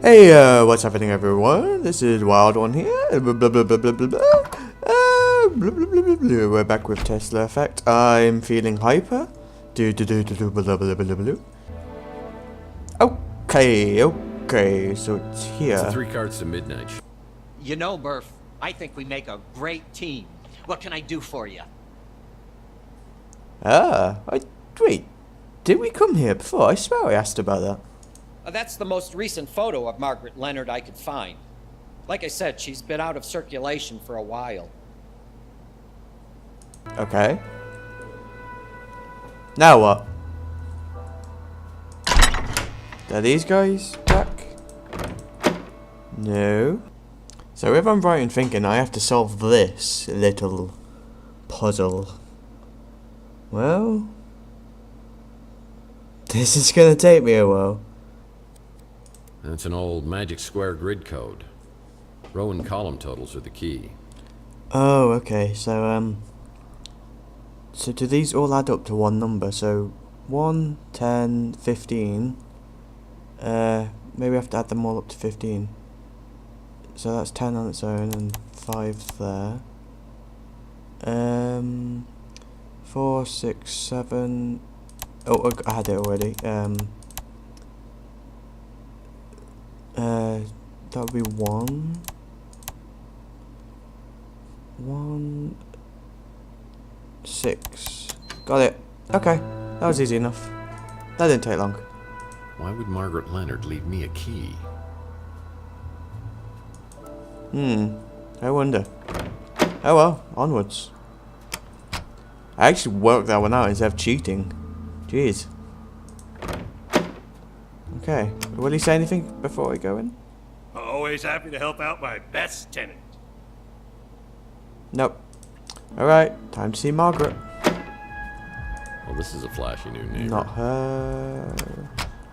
Hey, what's happening, everyone? This is Wild One here. Blah, blah, blah, blah, blah, blah, blah. Blah, blah, blah, blah, blah. We're back with Tesla Effect. I'm feeling hyper. Blah, blah, blah, blah, blah. Okay, so it's here. It's 3 cards to midnight. You know, Murph, I think we make a great team. What can I do for you? Wait. Did we come here before? I swear I asked about that. That's the most recent photo of Margaret Leonard I could find. Like I said, she's been out of circulation for a while. Okay. Now what? Are these guys back? No. So if I'm right in thinking I have to solve this little puzzle, well, this is gonna take me a while. That's an old magic square grid code. Row and column totals are the key. Oh, okay. So do these all add up to one number? So 1, 10, 15. Maybe I have to add them all up to 15. So that's 10 on its own and 5 there. 4, 6, 7. Oh, I had it already. That would be 1. 1, 6. Got it. Okay, that was easy enough. That didn't take long. Why would Margaret Leonard leave me a key? I wonder. Oh well, onwards. I actually worked that one out instead of cheating. Jeez. Okay, will he say anything before we go in? Always happy to help out my best tenant. Nope. Alright, time to see Margaret. Well, this is a flashy new neighbor. Not her.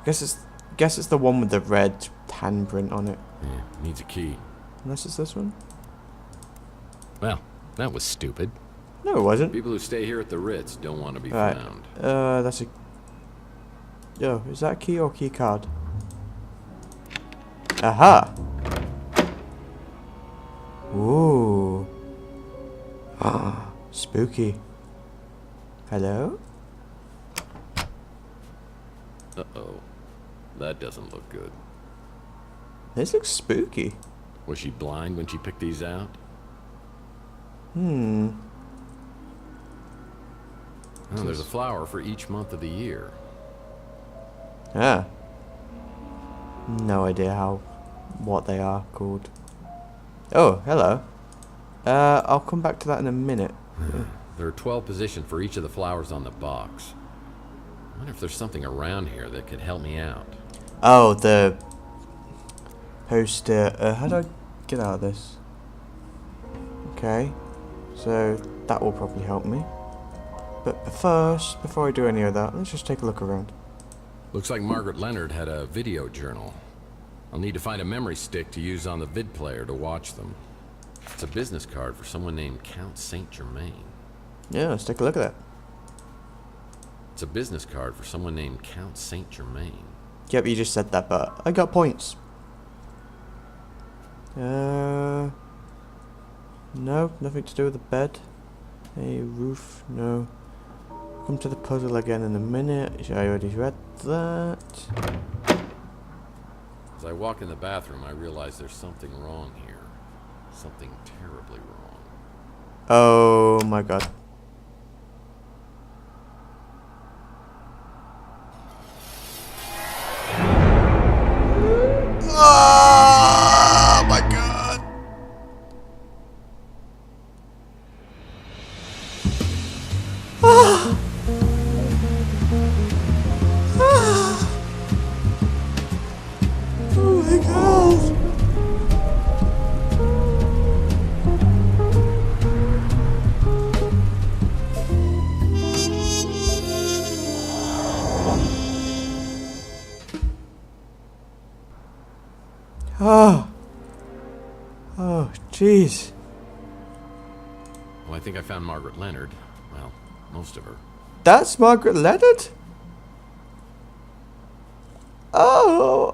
Guess it's the one with the red handprint on it. Yeah, needs a key. Unless it's this one? Well, that was stupid. No, it wasn't. People who stay here at the Ritz don't want to be Right. found. That's a... Yo, is that a key or key card? Aha! Ooh. Spooky. Hello? Uh-oh. That doesn't look good. This looks spooky. Was she blind when she picked these out? Hmm. Oh, there's a flower for each month of the year. Ah. No idea what they are called. Oh, hello. I'll come back to that in a minute. There are 12 positions for each of the flowers on the box. I wonder if there's something around here that could help me out. Oh, the poster. How do I get out of this? Okay. So, that will probably help me. But first, before I do any of that, let's just take a look around. Looks like Margaret Leonard had a video journal. I'll need to find a memory stick to use on the vid player to watch them. It's a business card for someone named Count Saint Germain. Yeah, let's take a look at that. It's a business card for someone named Count Saint Germain. Yep, you just said that, but I got points. No, nothing to do with the bed. A roof, no. Come to the puzzle again in a minute. I already read that. As I walk in the bathroom, I realize there's something wrong here. Something terribly wrong. Oh my god. Oh my god. Ah. Ah. Oh my god. Oh, jeez. Well, I think I found Margaret Leonard. Well, most of her. That's Margaret Leonard? Oh.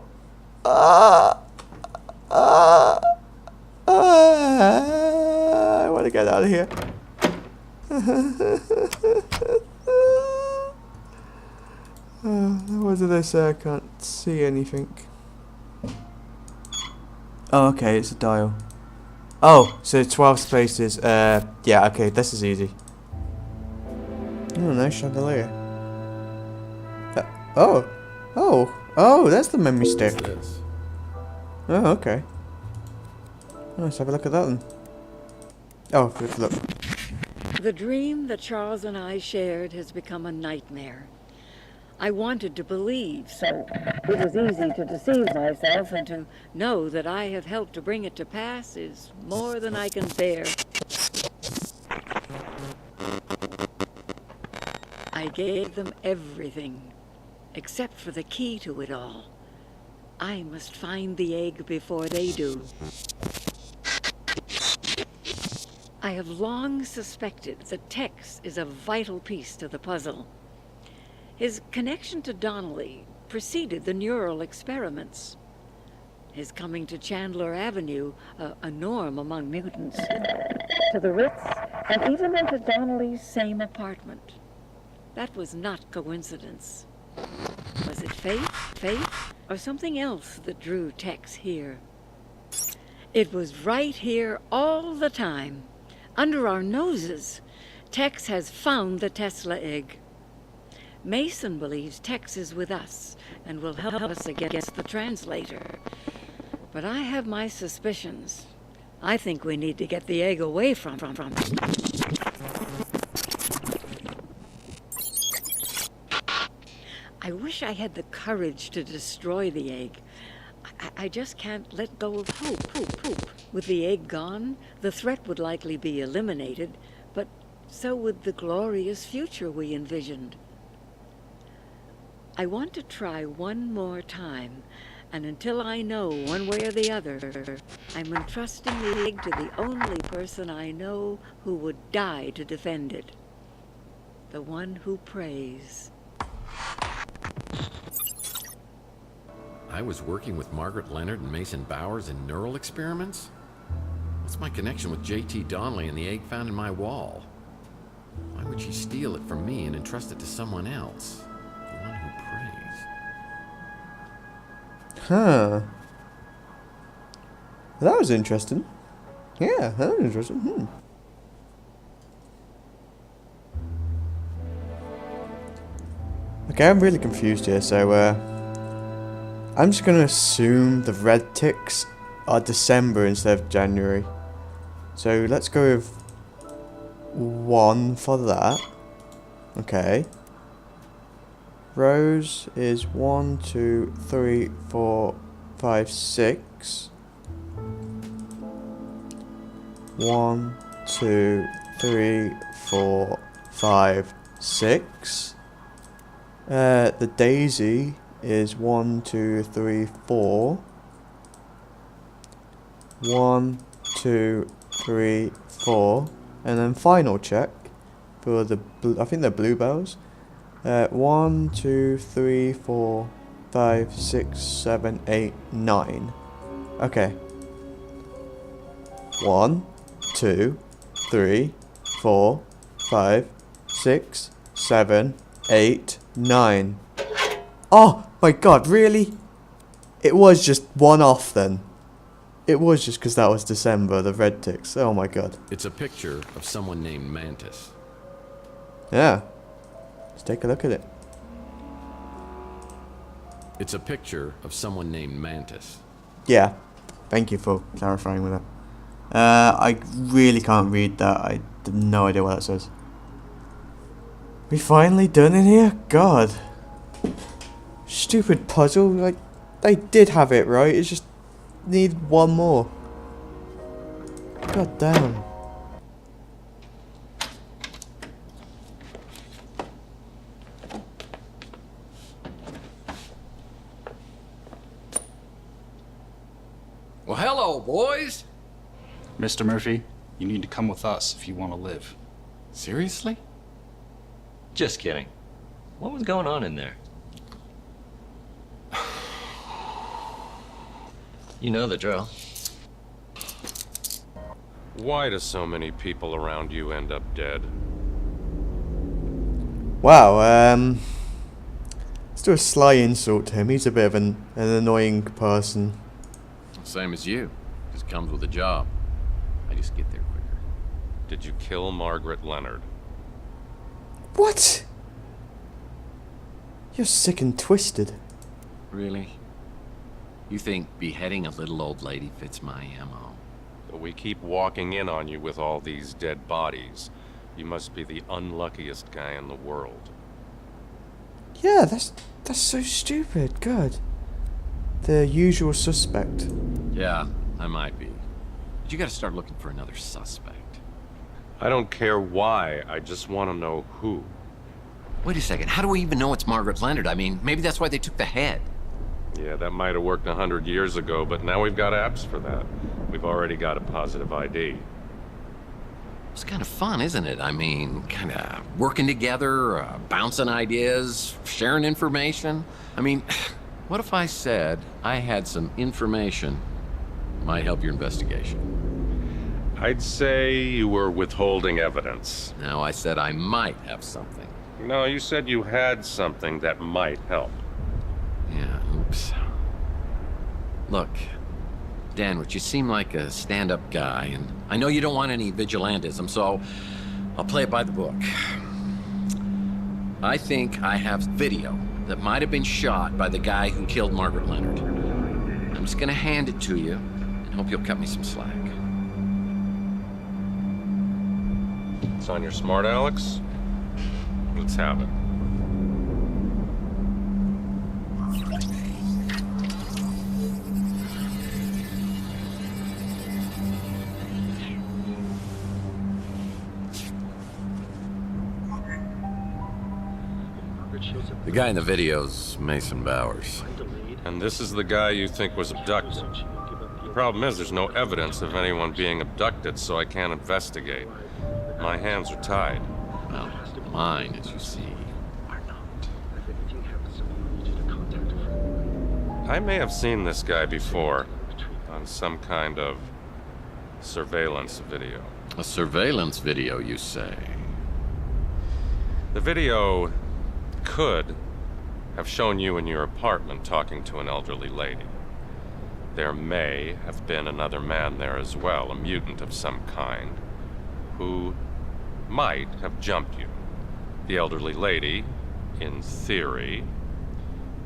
Get out of here. What did I say? I can't see anything. Oh, okay, it's a dial. Oh, so 12 spaces. Yeah, okay, this is easy. Oh, nice chandelier. Oh, that's the memory stick. What's this? Oh, okay. Let's have a look at that then. Oh, look. The dream that Charles and I shared has become a nightmare. I wanted to believe, so it was easy to deceive myself, and to know that I have helped to bring it to pass is more than I can bear. I gave them everything, except for the key to it all. I must find the egg before they do. I have long suspected that Tex is a vital piece to the puzzle. His connection to Donnelly preceded the neural experiments. His coming to Chandler Avenue, a norm among mutants, to the Ritz, and even into Donnelly's same apartment. That was not coincidence. Was it fate, or something else that drew Tex here? It was right here all the time, under our noses. Tex has found the Tesla egg. Mason believes Tex is with us and will help us against the translator. But I have my suspicions. I think we need to get the egg away from. I wish I had the courage to destroy the egg. I just can't let go of hope. With the egg gone, the threat would likely be eliminated, but so would the glorious future we envisioned. I want to try one more time, and until I know one way or the other, I'm entrusting the egg to the only person I know who would die to defend it. The one who prays. I was working with Margaret Leonard and Mason Bowers in neural experiments? What's my connection with J.T. Donnelly and the egg found in my wall? Why would she steal it from me and entrust it to someone else? The one who prays. Huh. That was interesting. Yeah, that was interesting. Okay, I'm really confused here, so I'm just gonna assume the red ticks are December instead of January. So let's go with 1 for that. Okay. Rose is 1, 2, 3, 4, 5, 6. 1, 2, 3, 4, 5, 6. The daisy is 1, 2, 3, 4. 1, 2, 3, 4. And then final check for the I think they're bluebells. 1, 2, 3, 4, 5, 6, 7, 8, 9. Okay. 1, 2, 3, 4, 5, 6, 7, 8, 9. Oh my god, really? It was just one off then. It was just because that was December, the red ticks. Oh my god. It's a picture of someone named Mantis. Yeah. Let's take a look at it. It's a picture of someone named Mantis. Yeah. Thank you for clarifying with that. I really can't read that. I have no idea what that says. We finally done it here? God. Stupid puzzle. Like, they did have it right. It's just need one more. God damn. Well, hello, boys. Mr. Murphy, you need to come with us if you want to live. Seriously? Just kidding. What was going on in there? You know the drill. Why do so many people around you end up dead? Wow, let's do a sly insult to him. He's a bit of an annoying person. Same as you. Just comes with a job. I just get there quicker. Did you kill Margaret Leonard? What? You're sick and twisted. Really? You think beheading a little old lady fits my MO? But we keep walking in on you with all these dead bodies. You must be the unluckiest guy in the world. Yeah, that's so stupid. God. The usual suspect. Yeah, I might be. But you gotta start looking for another suspect. I don't care why, I just want to know who. Wait a second, how do we even know it's Margaret Leonard? I mean, maybe that's why they took the head. Yeah, that might have worked 100 years ago, but now we've got apps for that. We've already got a positive ID. It's kind of fun, isn't it? I mean, kind of working together, bouncing ideas, sharing information. I mean, what if I said I had some information might help your investigation? I'd say you were withholding evidence. No, I said I might have something. No, you said you had something that might help. Yeah, oops. Look, Danwich, you seem like a stand-up guy, and I know you don't want any vigilantism, so I'll play it by the book. I think I have video that might have been shot by the guy who killed Margaret Leonard. I'm just gonna hand it to you, and hope you'll cut me some slack. It's on your smart, Alex? Let's have it. The guy in the video's Mason Bowers. And this is the guy you think was abducted. The problem is there's no evidence of anyone being abducted, so I can't investigate. My hands are tied. Well, mine, as you see, are not. I may have seen this guy before on some kind of surveillance video. A surveillance video, you say? The video could have shown you in your apartment talking to an elderly lady. There may have been another man there as well, a mutant of some kind, who might have jumped you. The elderly lady, in theory,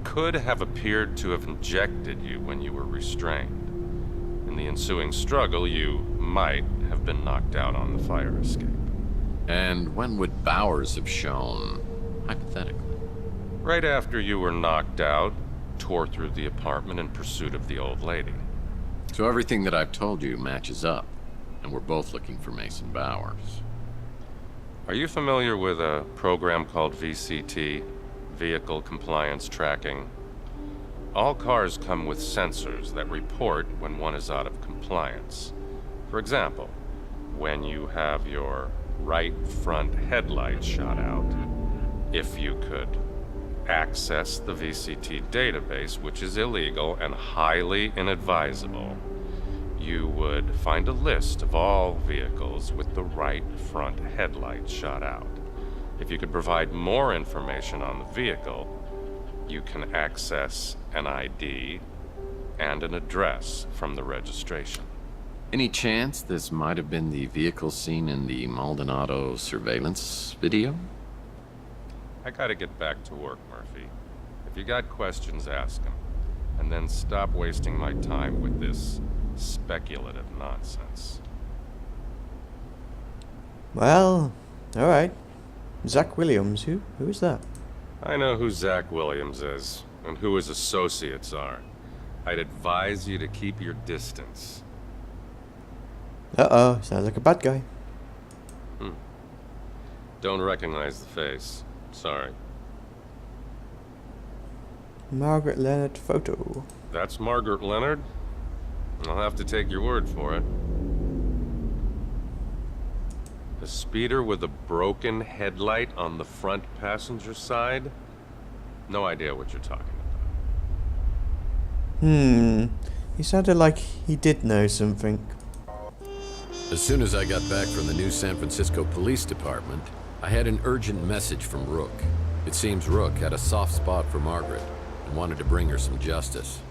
could have appeared to have injected you when you were restrained. In the ensuing struggle, you might have been knocked out on the fire escape. And when would Bowers have shown, hypothetically? Right after you were knocked out, tore through the apartment in pursuit of the old lady. So everything that I've told you matches up, and we're both looking for Mason Bowers. Are you familiar with a program called VCT, Vehicle Compliance Tracking? All cars come with sensors that report when one is out of compliance. For example, when you have your right front headlight shot out, if you could access the VCT database, which is illegal and highly inadvisable, you would find a list of all vehicles with the right front headlight shot out. If you could provide more information on the vehicle, you can access an ID and an address from the registration. Any chance this might have been the vehicle seen in the Maldonado surveillance video? I gotta get back to work, Murphy. If you got questions, ask them. And then stop wasting my time with this speculative nonsense. Well, alright. Zach Williams, who is that? I know who Zach Williams is, and who his associates are. I'd advise you to keep your distance. Uh-oh, sounds like a bad guy. Don't recognize the face. Sorry. Margaret Leonard photo. That's Margaret Leonard? I'll have to take your word for it. A speeder with a broken headlight on the front passenger side? No idea what you're talking about. He sounded like he did know something. As soon as I got back from the new San Francisco Police Department, I had an urgent message from Rook. It seems Rook had a soft spot for Margaret and wanted to bring her some justice.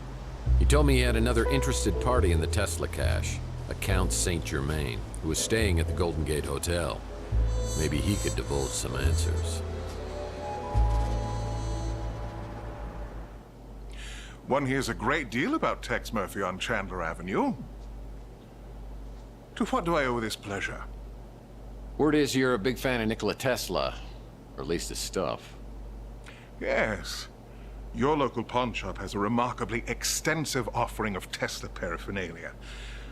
He told me he had another interested party in the Tesla cache, a Count Saint Germain, who was staying at the Golden Gate Hotel. Maybe he could divulge some answers. One hears a great deal about Tex Murphy on Chandler Avenue. To what do I owe this pleasure? Word is you're a big fan of Nikola Tesla, or at least his stuff. Yes. Your local pawn shop has a remarkably extensive offering of Tesla paraphernalia.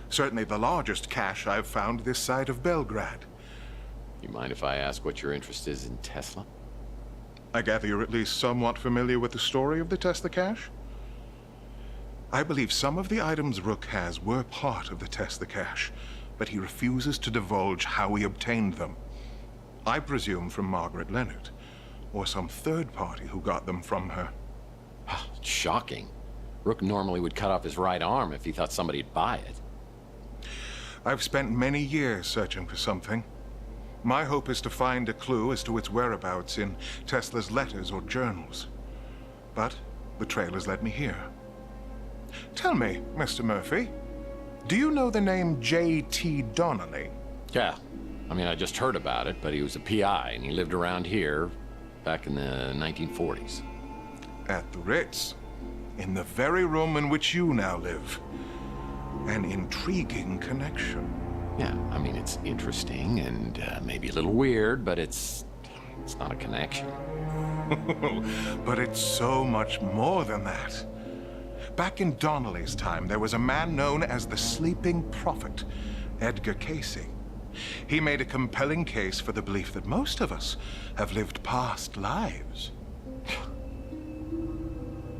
Certainly the largest cache I've found this side of Belgrade. You mind if I ask what your interest is in Tesla? I gather you're at least somewhat familiar with the story of the Tesla cache? I believe some of the items Rook has were part of the Tesla cache, but he refuses to divulge how he obtained them. I presume from Margaret Leonard, or some third party who got them from her. Shocking. Rook normally would cut off his right arm if he thought somebody'd buy it. I've spent many years searching for something. My hope is to find a clue as to its whereabouts in Tesla's letters or journals. But the trail has led me here. Tell me, Mr. Murphy, do you know the name J.T. Donnelly? Yeah. I mean, I just heard about it, but he was a PI, and he lived around here back in the 1940s. At the Ritz, in the very room in which you now live. An intriguing connection. Yeah, I mean, it's interesting and maybe a little weird, but it's not a connection. But it's so much more than that. Back in Donnelly's time, there was a man known as the Sleeping Prophet, Edgar Casey. He made a compelling case for the belief that most of us have lived past lives.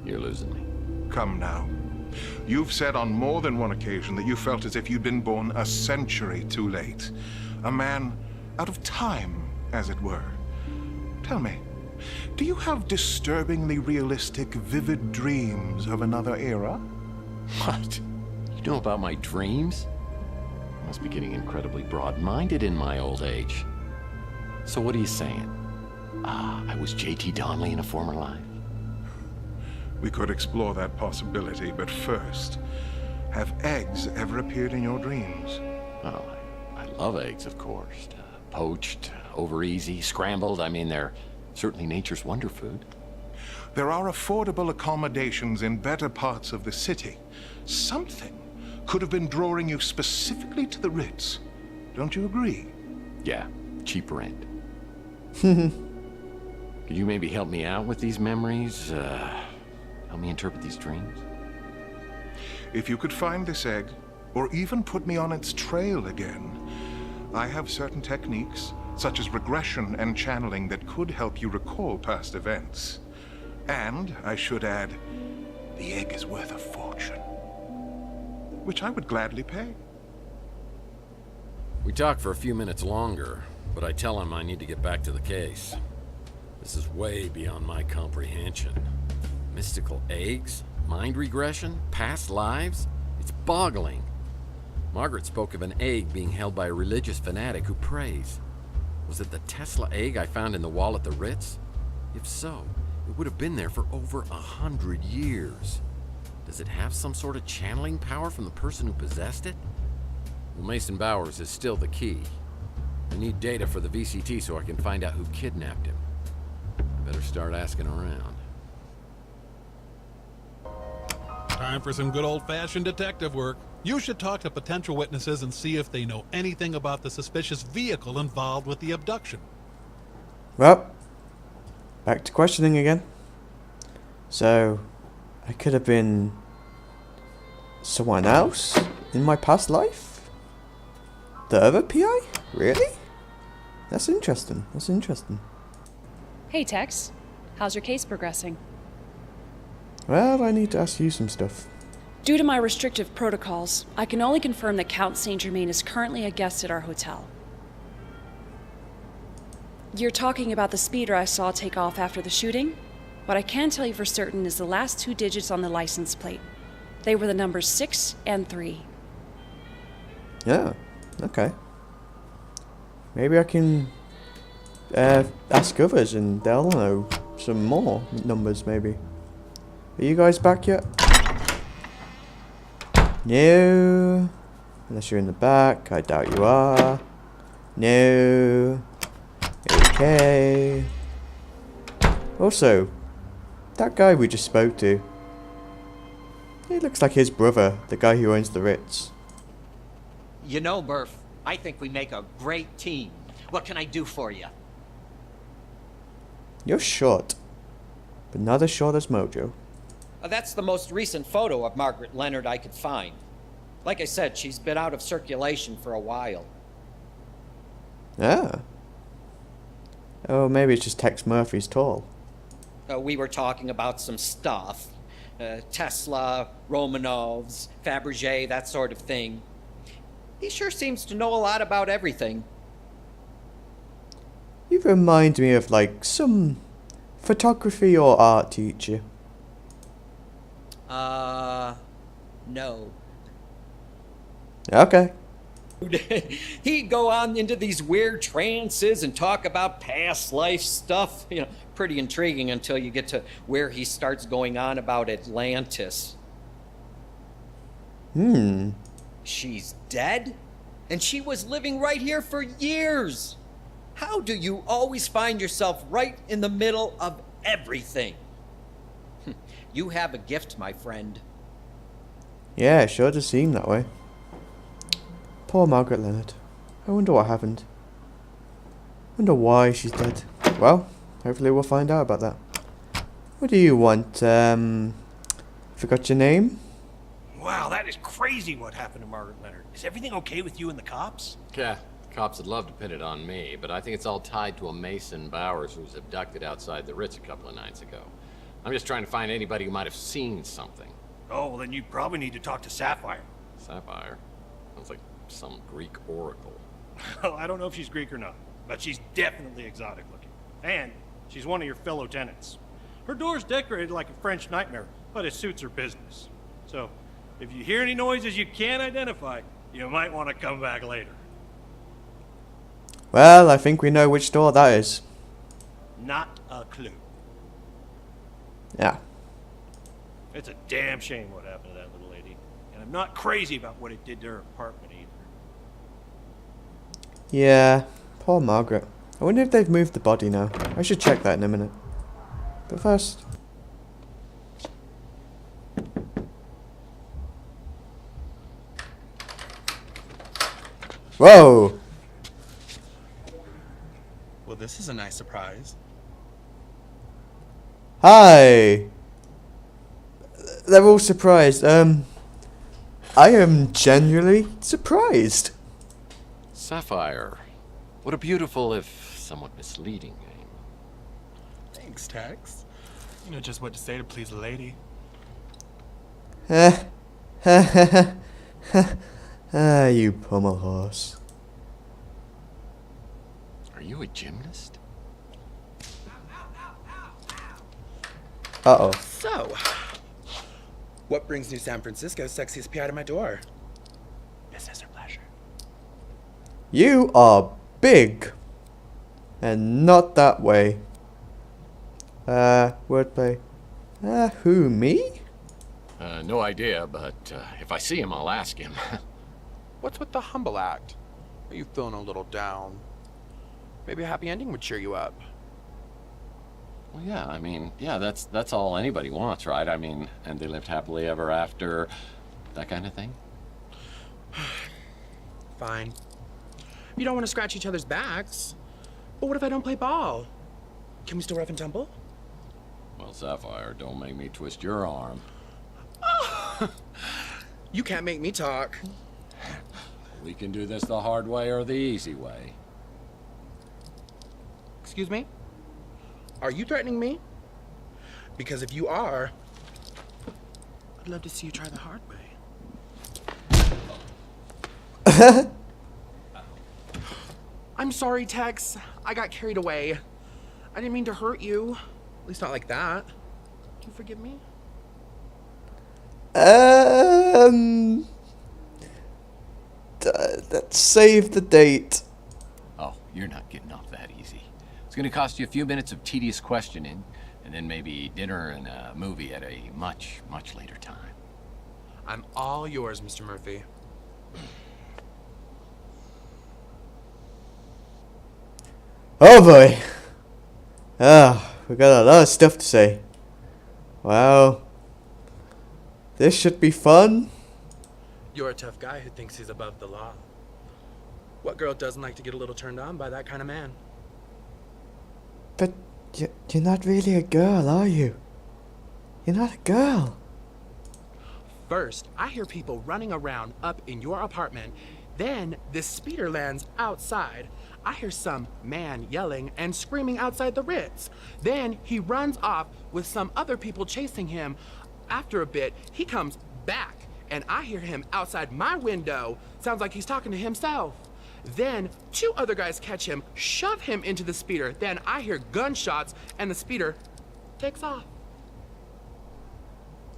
You're losing me. Come now. You've said on more than one occasion that you felt as if you'd been born a century too late. A man out of time, as it were. Tell me, do you have disturbingly realistic, vivid dreams of another era? What? You know about my dreams? I must be getting incredibly broad-minded in my old age. So what are you saying? I was J.T. Donnelly in a former life? We could explore that possibility, but first, have eggs ever appeared in your dreams? Oh, I love eggs, of course. Poached, over easy, scrambled. I mean, they're certainly nature's wonder food. There are affordable accommodations in better parts of the city. Something could have been drawing you specifically to the Ritz. Don't you agree? Yeah, cheap rent. Could you maybe help me out with these memories? Help me interpret these dreams? If you could find this egg, or even put me on its trail again, I have certain techniques, such as regression and channeling, that could help you recall past events. And, I should add, the egg is worth a fortune, which I would gladly pay. We talk for a few minutes longer, but I tell him I need to get back to the case. This is way beyond my comprehension. Mystical eggs? Mind regression? Past lives? It's boggling. Margaret spoke of an egg being held by a religious fanatic who prays. Was it the Tesla egg I found in the wall at the Ritz? If so, it would have been there for over 100 years. Does it have some sort of channeling power from the person who possessed it? Well, Mason Bowers is still the key. I need data for the VCT so I can find out who kidnapped him. I better start asking around. Time for some good old-fashioned detective work. You should talk to potential witnesses and see if they know anything about the suspicious vehicle involved with the abduction. Well, back to questioning again. So, I could have been someone else in my past life? The other PI? Really? That's interesting. That's interesting. Hey, Tex. How's your case progressing? Well, I need to ask you some stuff. Due to my restrictive protocols, I can only confirm that Count Saint Germain is currently a guest at our hotel. You're talking about the speeder I saw take off after the shooting? What I can tell you for certain is the last 2 digits on the license plate. They were the numbers 6 and 3. Yeah, okay. Maybe I can ask others and they'll know some more numbers, maybe. Are you guys back yet? No. Unless you're in the back. I doubt you are. No. Okay. Also, that guy we just spoke to. He looks like his brother, the guy who owns the Ritz. You know, Murph, I think we make a great team. What can I do for you? You're short, but not as short as Mojo. That's the most recent photo of Margaret Leonard I could find. Like I said, she's been out of circulation for a while. Ah. Oh, maybe it's just Tex Murphy's tall. We were talking about some stuff. Tesla, Romanovs, Fabergé, that sort of thing. He sure seems to know a lot about everything. You remind me of, like, some photography or art teacher. No. Okay. He'd go on into these weird trances and talk about past life stuff. You know, pretty intriguing until you get to where he starts going on about Atlantis. She's dead? And she was living right here for years. How do you always find yourself right in the middle of everything? You have a gift, my friend. Yeah, it sure does seem that way. Poor Margaret Leonard. I wonder what happened. Wonder why she's dead. Well, hopefully we'll find out about that. What do you want? Forgot your name? Wow, that is crazy what happened to Margaret Leonard. Is everything okay with you and the cops? Yeah, the cops would love to pin it on me, but I think it's all tied to a Mason Bowers who was abducted outside the Ritz a couple of nights ago. I'm just trying to find anybody who might have seen something. Oh, well then you probably need to talk to Sapphire. Sapphire? Sounds like some Greek oracle. Well, I don't know if she's Greek or not, but she's definitely exotic looking. And she's one of your fellow tenants. Her door's decorated like a French nightmare, but it suits her business. So, if you hear any noises you can't identify, you might want to come back later. Well, I think we know which door that is. Not a clue. Yeah. It's a damn shame what happened to that little lady. And I'm not crazy about what it did to her apartment either. Yeah, poor Margaret. I wonder if they've moved the body now. I should check that in a minute. But first... Whoa! Well, this is a nice surprise. Hi! They're all surprised. I am genuinely surprised. Sapphire. What a beautiful, if somewhat misleading name. Thanks, Tex. You know just what to say to please a lady. You pummel horse. Are you a gymnast? Uh-oh. So, what brings New San Francisco's sexiest PI to my door? Business or pleasure? You are big. And not that way. Wordplay. Who, me? No idea, but if I see him, I'll ask him. What's with the humble act? Are you feeling a little down? Maybe a happy ending would cheer you up. Well, yeah, I mean, yeah, that's all anybody wants, right? I mean, and they lived happily ever after, that kind of thing. Fine. You don't want to scratch each other's backs. But what if I don't play ball? Can we still rough and tumble? Well, Sapphire, don't make me twist your arm. You can't make me talk. We can do this the hard way or the easy way. Excuse me? Are you threatening me? Because if you are, I'd love to see you try the hard way. I'm sorry, Tex. I got carried away. I didn't mean to hurt you. At least not like that. Do you forgive me? Let's save the date. Oh, You're not getting off that easy. It's gonna cost you a few minutes of tedious questioning, and then maybe dinner and a movie at a much, much later time. I'm all yours, Mr. Murphy. Oh boy. Ah, we got a lot of stuff to say. Wow. This should be fun. You're a tough guy who thinks he's above the law. What girl doesn't like to get a little turned on by that kind of man? But you're not really a girl, are you? You're not a girl. First, I hear people running around up in your apartment. Then, this speeder lands outside. I hear some man yelling and screaming outside the Ritz. Then, he runs off with some other people chasing him. After a bit, he comes back, and I hear him outside my window. Sounds like he's talking to himself. Then, 2 other guys catch him, shove him into the speeder. Then, I hear gunshots, and the speeder takes off.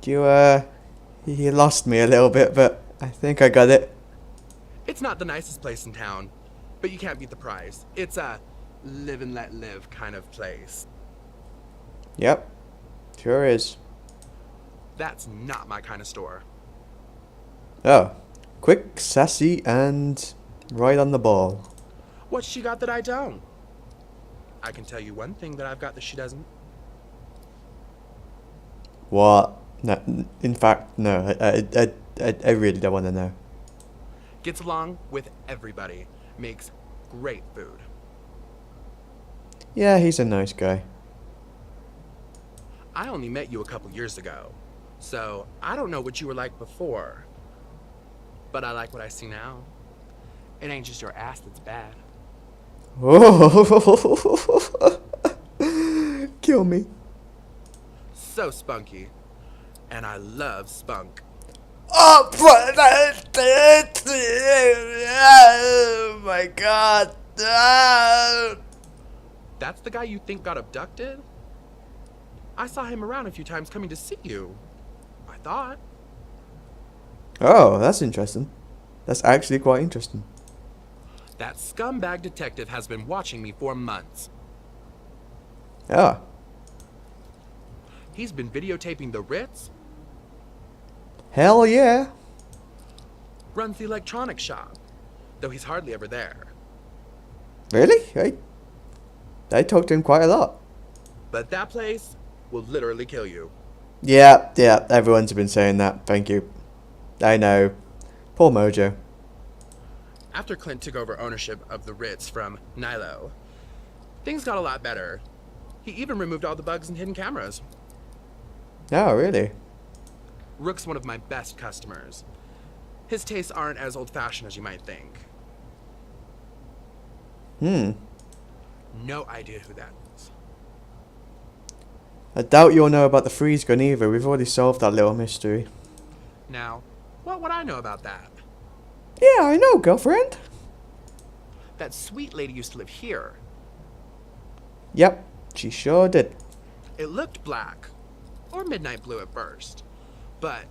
You lost me a little bit, but I think I got it. It's not the nicest place in town, but you can't beat the price. It's a live and let live kind of place. Yep, sure is. That's not my kind of store. Oh, quick, sassy, and right on the ball. What's she got that I don't? I can tell you one thing that I've got that she doesn't. What? No, in fact, no. I really don't want to know. Gets along with everybody. Makes great food. Yeah, he's a nice guy. I only met you a couple years ago, so I don't know what you were like before. But I like what I see now. It ain't just your ass that's bad. Oh, kill me. So spunky. And I love spunk. Oh, oh my god. That's the guy you think got abducted? I saw him around a few times coming to see you. I thought. Oh, that's interesting. That's actually quite interesting. That scumbag detective has been watching me for months. Ah. He's been videotaping the Ritz. Hell yeah. Runs the electronics shop, though he's hardly ever there. Really? I talked to him quite a lot. But that place will literally kill you. Yeah, everyone's been saying that. Thank you. I know. Poor Mojo. After Clint took over ownership of the Ritz from Nilo, things got a lot better. He even removed all the bugs and hidden cameras. Oh, really? Rook's one of my best customers. His tastes aren't as old-fashioned as you might think. No idea who that is. I doubt you'll know about the freeze gun either. We've already solved that little mystery. Now, what would I know about that? Yeah, I know, girlfriend. That sweet lady used to live here. Yep, she sure did. It looked black, or midnight blue at first. But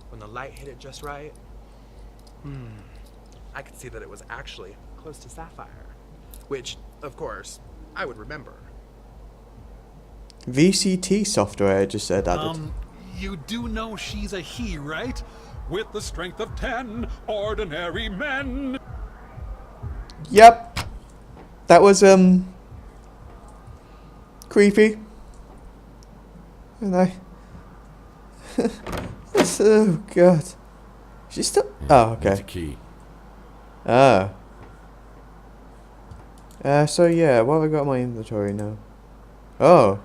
when the light hit it just right, I could see that it was actually close to sapphire. Which, of course, I would remember. VCT software, I just said added. You do know she's a he, right? With the strength of 10 ordinary men. Yep. That was, creepy. And oh, God. She's still... Oh, okay. That's a key. Oh. So yeah, what have I got in my inventory now? Oh.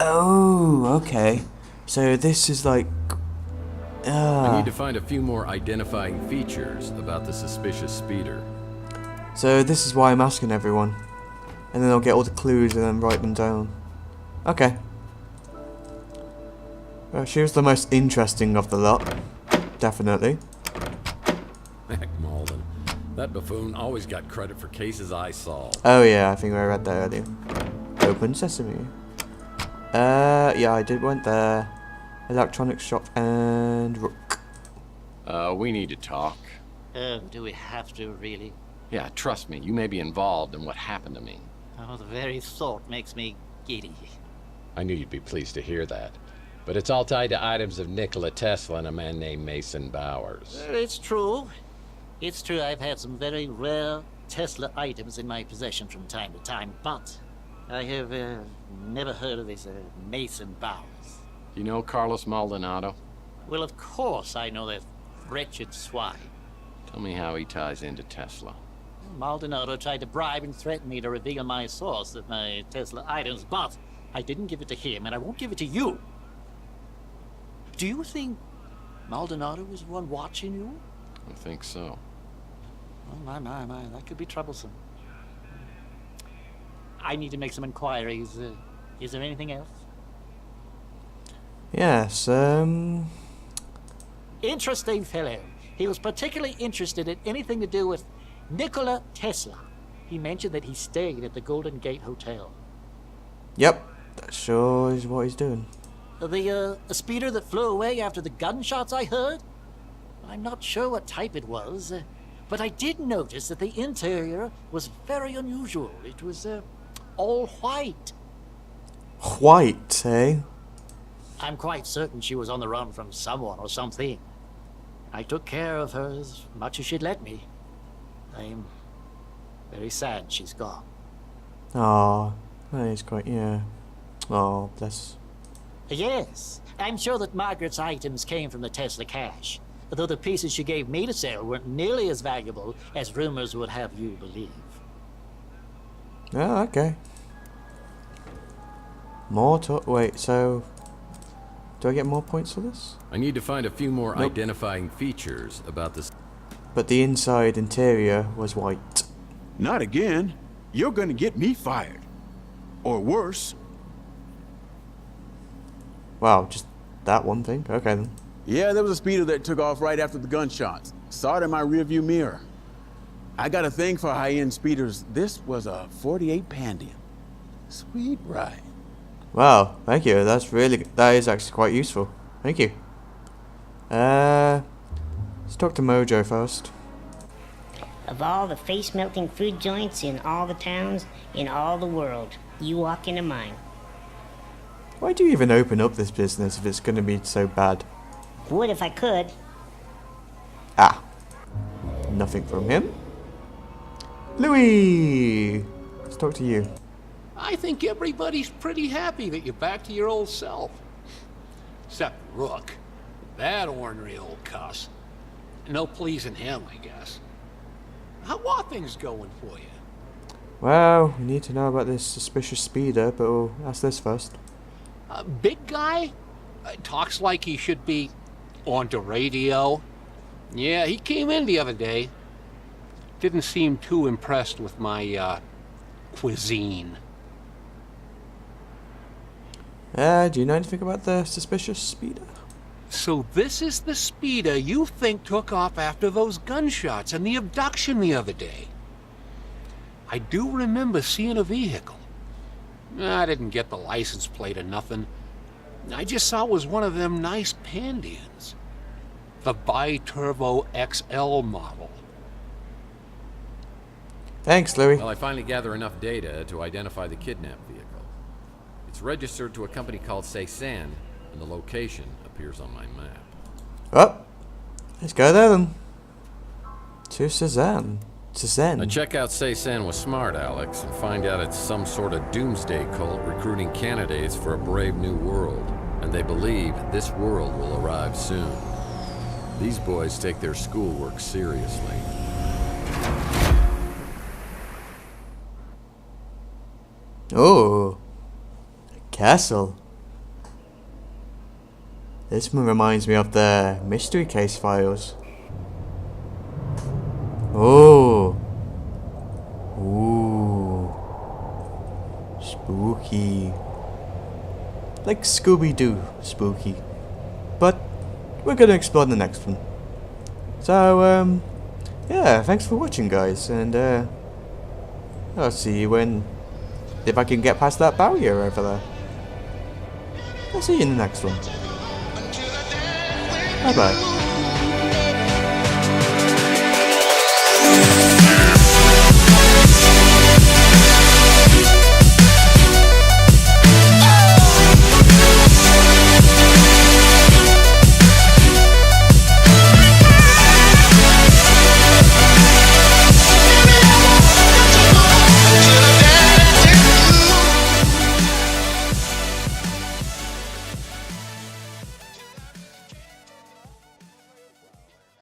Oh, okay. So this is like... I need to find a few more identifying features about the suspicious speeder. So this is why I'm asking everyone. And then I'll get all the clues and then write them down. Okay. Well, she was the most interesting of the lot. Definitely. Heck, Malden. That buffoon always got credit for cases I solved. Oh yeah, I think I read that earlier. Open sesame. Yeah, I went there. Electronics shop and Rook. We need to talk. Oh, do we have to, really? Yeah, trust me, you may be involved in what happened to me. Oh, the very thought makes me giddy. I knew you'd be pleased to hear that. But it's all tied to items of Nikola Tesla and a man named Mason Bowers. It's true. It's true I've had some very rare Tesla items in my possession from time to time, but I have never heard of this Mason Bowers. You know Carlos Maldonado? Well, of course I know that wretched swine. Tell me how he ties into Tesla. Maldonado tried to bribe and threaten me to reveal my source of my Tesla items, but I didn't give it to him, and I won't give it to you. Do you think Maldonado was the one watching you? I think so. Oh, my, that could be troublesome. I need to make some inquiries. Is there anything else? Yes, Interesting fellow. He was particularly interested in anything to do with Nikola Tesla. He mentioned that he stayed at the Golden Gate Hotel. Yep, that sure is what he's doing. The speeder that flew away after the gunshots I heard? I'm not sure what type it was, but I did notice that the interior was very unusual. It was all white. White, eh? I'm quite certain she was on the run from someone or something. I took care of her as much as she'd let me. I'm very sad she's gone. Aw, that is quite, yeah. Oh, bless. Yes, I'm sure that Margaret's items came from the Tesla cache, though the pieces she gave me to sell weren't nearly as valuable as rumors would have you believe. Oh, okay. More talk. Wait, so do I get more points for this? I need to find a few more identifying features about this. But the inside interior was white. Not again. You're gonna get me fired. Or worse. Wow, just that one thing? Okay then. Yeah, there was a speeder that took off right after the gunshots. Saw it in my rearview mirror. I got a thing for high-end speeders. This was a 48 Pandian. Sweet ride. Wow, thank you. That is actually quite useful. Thank you. Let's talk to Mojo first. Of all the face-melting food joints in all the towns in all the world, you walk into mine. Why do you even open up this business if it's going to be so bad? Would if I could. Ah. Nothing from him. Louis! Let's talk to you. I think everybody's pretty happy that you're back to your old self. Except Rook. That ornery old cuss. No pleasing him, I guess. How are things going for you? Well, we need to know about this suspicious speeder, but we'll ask this first. Big guy? Talks like he should be on the radio. Yeah, he came in the other day. Didn't seem too impressed with my, cuisine. Do you know anything about the suspicious speeder? So this is the speeder you think took off after those gunshots and the abduction the other day. I do remember seeing a vehicle. I didn't get the license plate or nothing. I just saw it was one of them nice Pandians. The Bi-Turbo XL model. Thanks, Louis. Well, I finally gather enough data to identify the kidnapped vehicle. It's registered to a company called Cezanne, and the location appears on my map. Oh, let's go there then. To Cezanne. Now check out Cezanne with Smart, Alex, and find out it's some sort of doomsday cult recruiting candidates for a brave new world. And they believe this world will arrive soon. These boys take their schoolwork seriously. Oh, a castle. This one reminds me of the Mystery Case files. Oh. Ooh. Spooky. Like Scooby-Doo spooky. But we're gonna explore in the next one. So, yeah, thanks for watching, guys, and I'll see you if I can get past that barrier over there. I'll see you in the next one. Bye bye.